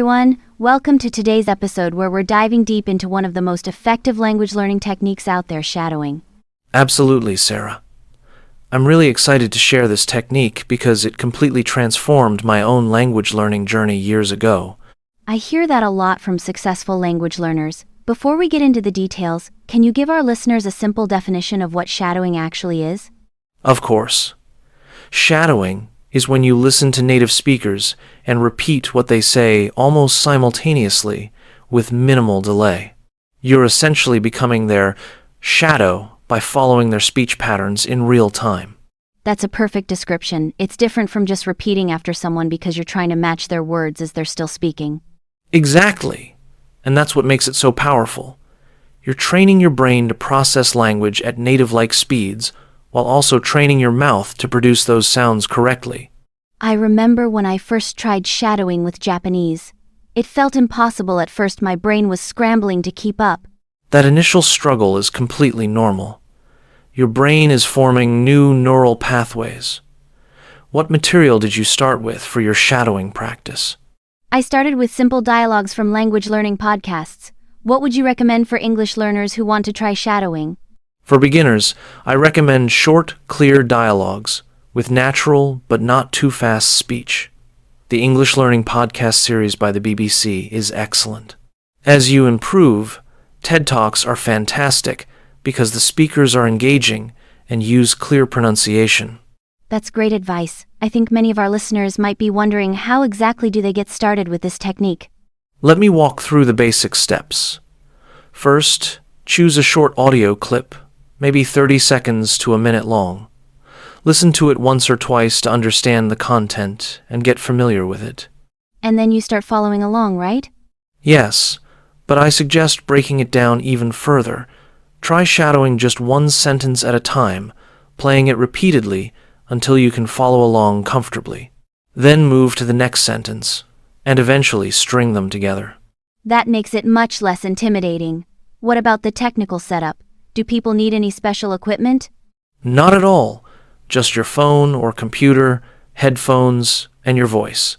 Everyone, welcome to today's episode where we're diving deep into one of the most effective language learning techniques out there, shadowing. Absolutely, Sarah. I'm really excited to share this technique because it completely transformed my own language learning journey years ago. I hear that a lot from successful language learners. Before we get into the details, can you give our listeners a simple definition of what shadowing actually is? Of course. Shadowing is when you listen to native speakers and repeat what they say almost simultaneously with minimal delay. You're essentially becoming their shadow by following their speech patterns in real time. That's a perfect description. It's different from just repeating after someone because you're trying to match their words as they're still speaking. Exactly. And that's what makes it so powerful. You're training your brain to process language at native-like speeds while also training your mouth to produce those sounds correctly. I remember when I first tried shadowing with Japanese. It felt impossible at first. My brain was scrambling to keep up. That initial struggle is completely normal. Your brain is forming new neural pathways. What material did you start with for your shadowing practice? I started with simple dialogues from language learning podcasts. What would you recommend for English learners who want to try shadowing? For beginners, I recommend short, clear dialogues with natural but not too fast speech. The English Learning Podcast series by the BBC is excellent. As you improve, TED Talks are fantastic because the speakers are engaging and use clear pronunciation. That's great advice. I think many of our listeners might be wondering how exactly do they get started with this technique? Let me walk through the basic steps. First, choose a short audio clip, maybe 30 seconds to a minute long. Listen to it once or twice to understand the content and get familiar with it. And then you start following along, right? Yes, but I suggest breaking it down even further. Try shadowing just one sentence at a time, playing it repeatedly until you can follow along comfortably. Then move to the next sentence, and eventually string them together. That makes it much less intimidating. What about the technical setup? Do people need any special equipment? Not at all. Just your phone or computer, headphones, and your voice.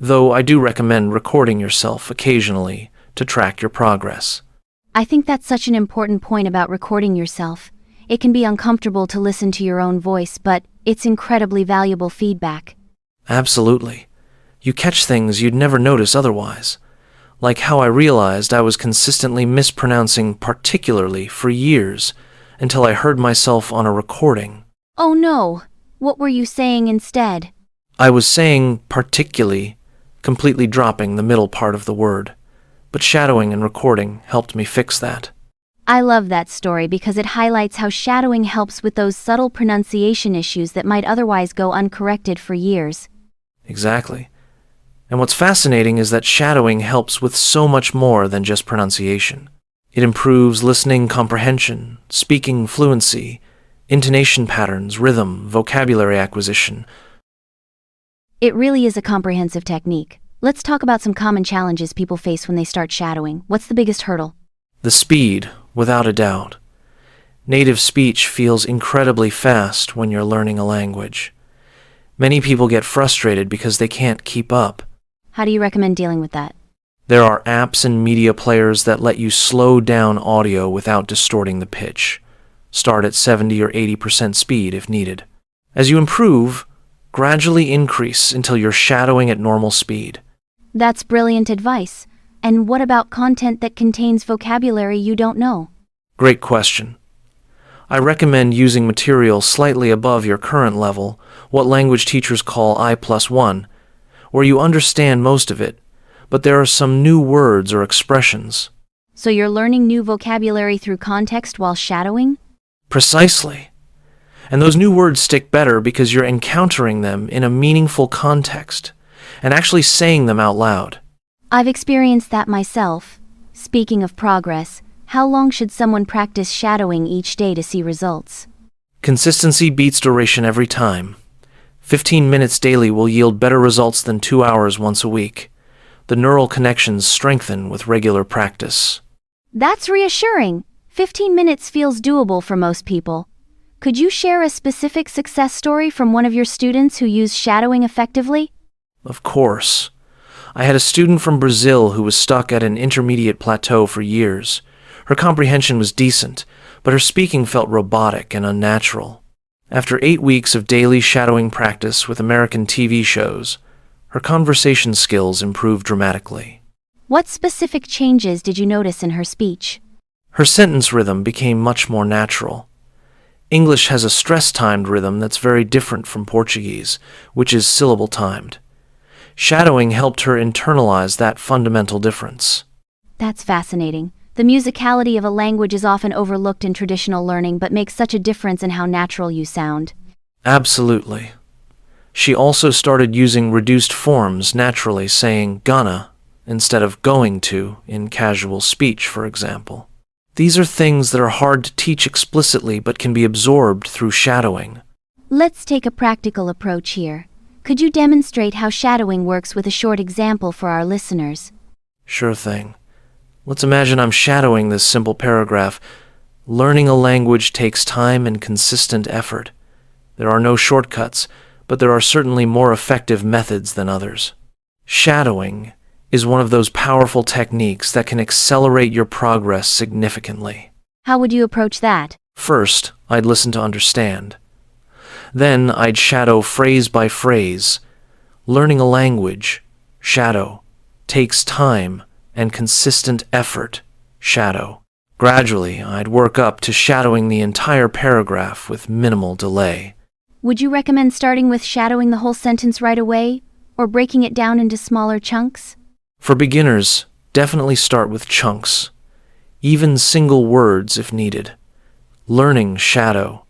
Though I do recommend recording yourself occasionally to track your progress. I think that's such an important point about recording yourself. It can be uncomfortable to listen to your own voice, but it's incredibly valuable feedback. Absolutely. You catch things you'd never notice otherwise. Like how I realized I was consistently mispronouncing particularly for years until I heard myself on a recording. Oh no! What were you saying instead? I was saying particularly, completely dropping the middle part of the word. But shadowing and recording helped me fix that. I love that story because it highlights how shadowing helps with those subtle pronunciation issues that might otherwise go uncorrected for years. Exactly. And what's fascinating is that shadowing helps with so much more than just pronunciation. It improves listening comprehension, speaking fluency, intonation patterns, rhythm, vocabulary acquisition. It really is a comprehensive technique. Let's talk about some common challenges people face when they start shadowing. What's the biggest hurdle? The speed, without a doubt. Native speech feels incredibly fast when you're learning a language. Many people get frustrated because they can't keep up. How do you recommend dealing with that? There are apps and media players that let you slow down audio without distorting the pitch. Start at 70 or 80% speed if needed. As you improve, gradually increase until you're shadowing at normal speed. That's brilliant advice. And what about content that contains vocabulary you don't know? Great question. I recommend using material slightly above your current level, what language teachers call I+1, where you understand most of it, but there are some new words or expressions. So you're learning new vocabulary through context while shadowing? Precisely. And those new words stick better because you're encountering them in a meaningful context and actually saying them out loud. I've experienced that myself. Speaking of progress, how long should someone practice shadowing each day to see results? Consistency beats duration every time. 15 minutes daily will yield better results than 2 hours once a week. The neural connections strengthen with regular practice. That's reassuring. 15 minutes feels doable for most people. Could you share a specific success story from one of your students who used shadowing effectively? Of course. I had a student from Brazil who was stuck at an intermediate plateau for years. Her comprehension was decent, but her speaking felt robotic and unnatural. After 8 weeks of daily shadowing practice with American TV shows, her conversation skills improved dramatically. What specific changes did you notice in her speech? Her sentence rhythm became much more natural. English has a stress-timed rhythm that's very different from Portuguese, which is syllable-timed. Shadowing helped her internalize that fundamental difference. That's fascinating. The musicality of a language is often overlooked in traditional learning but makes such a difference in how natural you sound. Absolutely. She also started using reduced forms naturally, saying gonna instead of going to in casual speech, for example. These are things that are hard to teach explicitly but can be absorbed through shadowing. Let's take a practical approach here. Could you demonstrate how shadowing works with a short example for our listeners? Sure thing. Let's imagine I'm shadowing this simple paragraph. Learning a language takes time and consistent effort. There are no shortcuts, but there are certainly more effective methods than others. Shadowing is one of those powerful techniques that can accelerate your progress significantly. How would you approach that? First, I'd listen to understand. Then I'd shadow phrase by phrase. Learning a language, shadow, takes time and consistent effort, shadow. Gradually, I'd work up to shadowing the entire paragraph with minimal delay. Would you recommend starting with shadowing the whole sentence right away, or breaking it down into smaller chunks? For beginners, definitely start with chunks, even single words if needed. Learning shadow,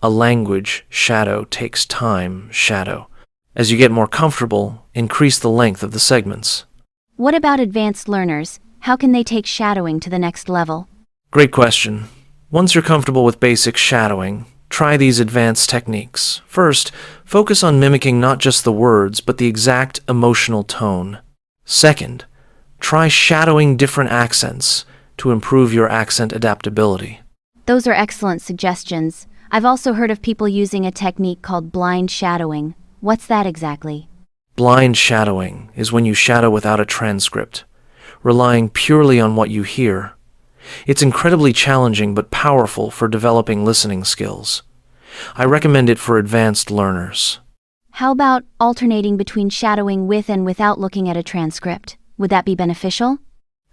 a language shadow takes time, shadow. As you get more comfortable, increase the length of the segments. What about advanced learners? How can they take shadowing to the next level? Great question. Once you're comfortable with basic shadowing, try these advanced techniques. First, focus on mimicking not just the words, but the exact emotional tone. Second, try shadowing different accents to improve your accent adaptability. Those are excellent suggestions. I've also heard of people using a technique called blind shadowing. What's that exactly? Blind shadowing is when you shadow without a transcript, relying purely on what you hear. It's incredibly challenging but powerful for developing listening skills. I recommend it for advanced learners. How about alternating between shadowing with and without looking at a transcript? Would that be beneficial?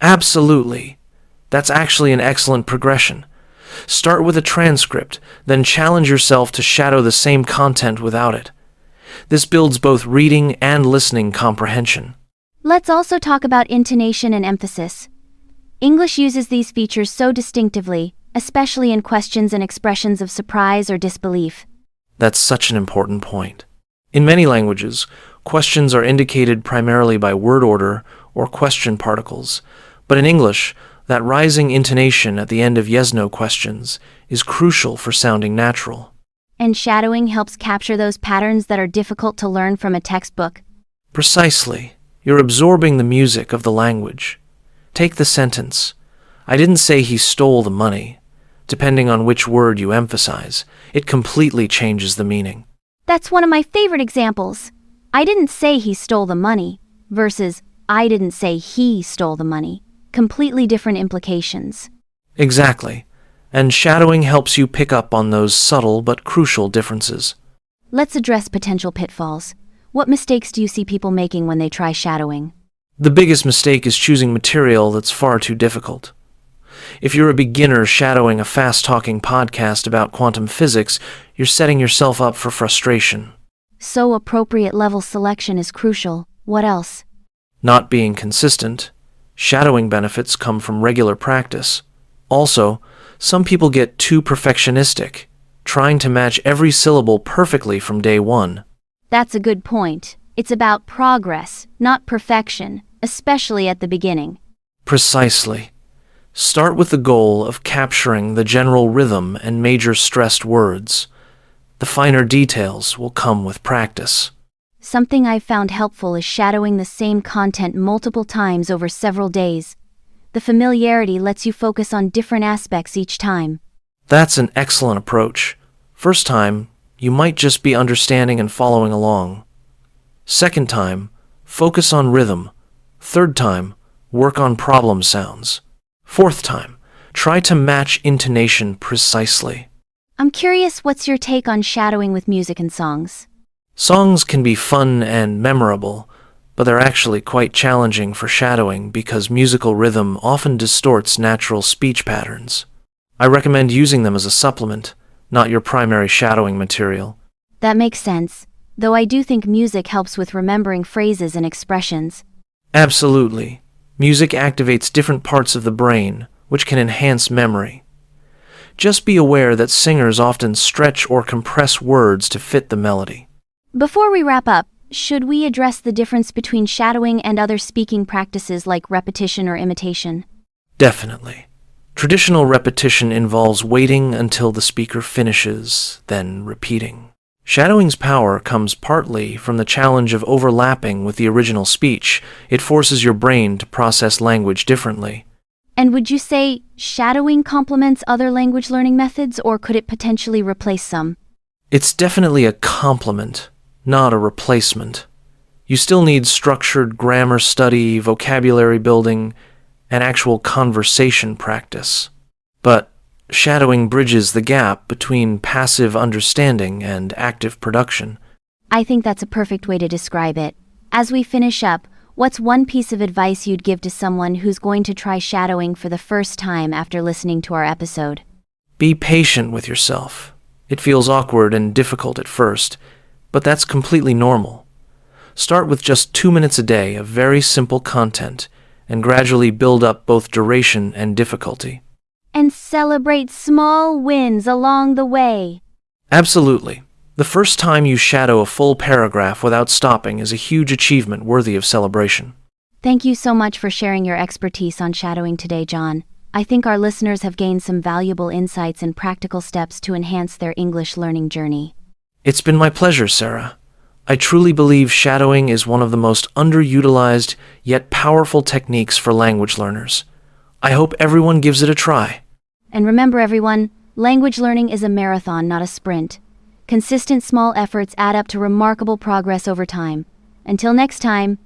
Absolutely. That's actually an excellent progression. Start with a transcript, then challenge yourself to shadow the same content without it. This builds both reading and listening comprehension. Let's also talk about intonation and emphasis. English uses these features so distinctively, especially in questions and expressions of surprise or disbelief. That's such an important point. In many languages, questions are indicated primarily by word order or question particles, but in English, that rising intonation at the end of yes-no questions is crucial for sounding natural. And shadowing helps capture those patterns that are difficult to learn from a textbook. Precisely. You're absorbing the music of the language. Take the sentence, "I didn't say he stole the money." Depending on which word you emphasize, it completely changes the meaning. That's one of my favorite examples. I didn't say he stole the money versus I didn't say he stole the money. Completely different implications. Exactly. And shadowing helps you pick up on those subtle but crucial differences. Let's address potential pitfalls. What mistakes do you see people making when they try shadowing? The biggest mistake is choosing material that's far too difficult. If you're a beginner shadowing a fast-talking podcast about quantum physics, you're setting yourself up for frustration. So appropriate level selection is crucial. What else? Not being consistent. Shadowing benefits come from regular practice. Also, some people get too perfectionistic, trying to match every syllable perfectly from day one. That's a good point. It's about progress, not perfection, especially at the beginning. Precisely. Start with the goal of capturing the general rhythm and major stressed words. The finer details will come with practice. Something I've found helpful is shadowing the same content multiple times over several days. The familiarity lets you focus on different aspects each time. That's an excellent approach. First time, you might just be understanding and following along. Second time, focus on rhythm, Third time, work on problem sounds. Fourth time, try to match intonation precisely. I'm curious, what's your take on shadowing with music and songs? Songs can be fun and memorable, but they're actually quite challenging for shadowing because musical rhythm often distorts natural speech patterns. I recommend using them as a supplement, not your primary shadowing material. That makes sense, though I do think music helps with remembering phrases and expressions. Absolutely. Music activates different parts of the brain, which can enhance memory. Just be aware that singers often stretch or compress words to fit the melody. Before we wrap up, should we address the difference between shadowing and other speaking practices like repetition or imitation? Definitely. Traditional repetition involves waiting until the speaker finishes, then repeating. Shadowing's power comes partly from the challenge of overlapping with the original speech. It forces your brain to process language differently. And would you say shadowing complements other language learning methods, or could it potentially replace some? It's definitely a complement, not a replacement. You still need structured grammar study, vocabulary building, and actual conversation practice. But shadowing bridges the gap between passive understanding and active production. I think that's a perfect way to describe it. As we finish up, what's one piece of advice you'd give to someone who's going to try shadowing for the first time after listening to our episode? Be patient with yourself. It feels awkward and difficult at first, but that's completely normal. Start with just 2 minutes a day of very simple content and gradually build up both duration and difficulty. And celebrate small wins along the way. Absolutely. The first time you shadow a full paragraph without stopping is a huge achievement worthy of celebration. Thank you so much for sharing your expertise on shadowing today, John. I think our listeners have gained some valuable insights and practical steps to enhance their English learning journey. It's been my pleasure, Sarah. I truly believe shadowing is one of the most underutilized yet powerful techniques for language learners. I hope everyone gives it a try. And remember, everyone, language learning is a marathon, not a sprint. Consistent small efforts add up to remarkable progress over time. Until next time.